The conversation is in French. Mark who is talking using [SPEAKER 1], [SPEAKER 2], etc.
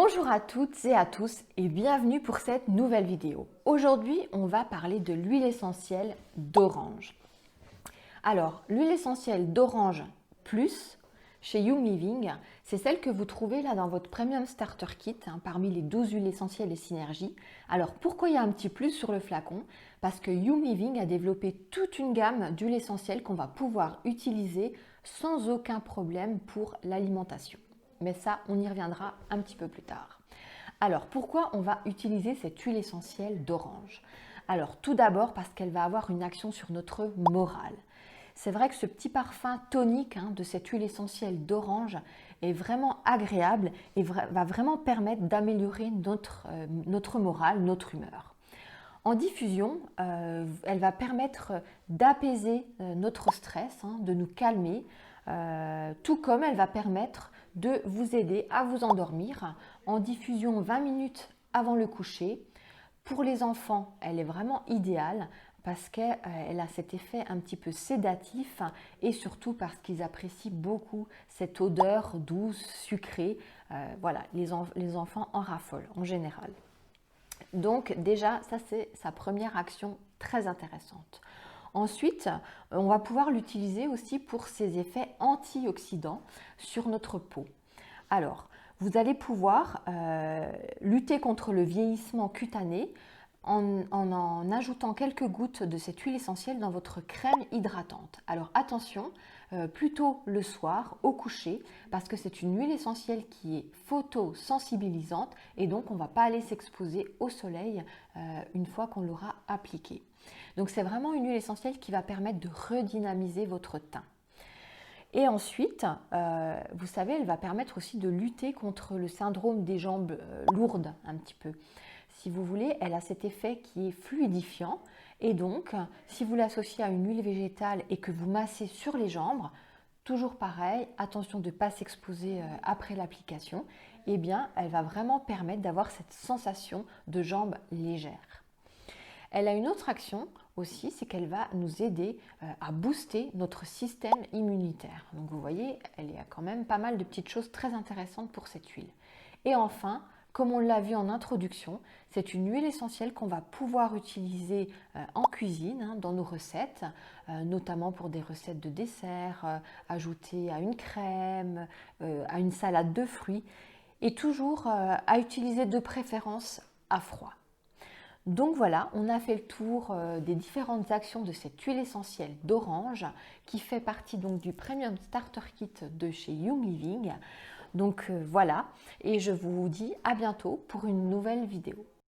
[SPEAKER 1] Bonjour à toutes et à tous et bienvenue pour cette nouvelle vidéo. Aujourd'hui, on va parler de l'huile essentielle d'orange. Alors, l'huile essentielle d'orange plus chez Young Living, c'est celle que vous trouvez là dans votre Premium Starter Kit, parmi les 12 huiles essentielles et synergies. Alors, pourquoi il y a un petit plus sur le flacon? Parce que Young Living a développé toute une gamme d'huiles essentielles qu'on va pouvoir utiliser sans aucun problème pour l'alimentation. Mais ça, on y reviendra un petit peu plus tard. Alors, pourquoi on va utiliser cette huile essentielle d'orange? Alors, tout d'abord parce qu'elle va avoir une action sur notre morale. C'est vrai que ce petit parfum tonique de cette huile essentielle d'orange est vraiment agréable et va vraiment permettre d'améliorer notre morale, notre humeur. En diffusion, elle va permettre d'apaiser notre stress, de nous calmer, tout comme elle va permettre de vous aider à vous endormir. En diffusion 20 minutes avant le coucher. Pour les enfants, elle est vraiment idéale parce qu'elle a cet effet un petit peu sédatif et surtout parce qu'ils apprécient beaucoup cette odeur douce, sucrée. Voilà, les enfants en raffolent en général. Donc déjà, ça c'est sa première action très intéressante. Ensuite, on va pouvoir l'utiliser aussi pour ses effets antioxydants sur notre peau. Alors, vous allez pouvoir lutter contre le vieillissement cutané en ajoutant quelques gouttes de cette huile essentielle dans votre crème hydratante. Alors attention, plutôt le soir au coucher parce que c'est une huile essentielle qui est photosensibilisante et donc on ne va pas aller s'exposer au soleil une fois qu'on l'aura appliquée. Donc c'est vraiment une huile essentielle qui va permettre de redynamiser votre teint. Et ensuite, vous savez, elle va permettre aussi de lutter contre le syndrome des jambes lourdes un petit peu. Si vous voulez, elle a cet effet qui est fluidifiant et donc, si vous l'associez à une huile végétale et que vous massez sur les jambes, toujours pareil, attention de ne pas s'exposer après l'application, eh bien, elle va vraiment permettre d'avoir cette sensation de jambes légères. Elle a une autre action aussi, c'est qu'elle va nous aider à booster notre système immunitaire. Donc vous voyez, elle y a quand même pas mal de petites choses très intéressantes pour cette huile. Et enfin, comme on l'a vu en introduction, c'est une huile essentielle qu'on va pouvoir utiliser en cuisine, dans nos recettes, notamment pour des recettes de dessert, ajoutées à une crème, à une salade de fruits, et toujours à utiliser de préférence à froid. Donc voilà, on a fait le tour des différentes actions de cette huile essentielle d'orange qui fait partie donc du Premium Starter Kit de chez Young Living. Donc voilà, et je vous dis à bientôt pour une nouvelle vidéo.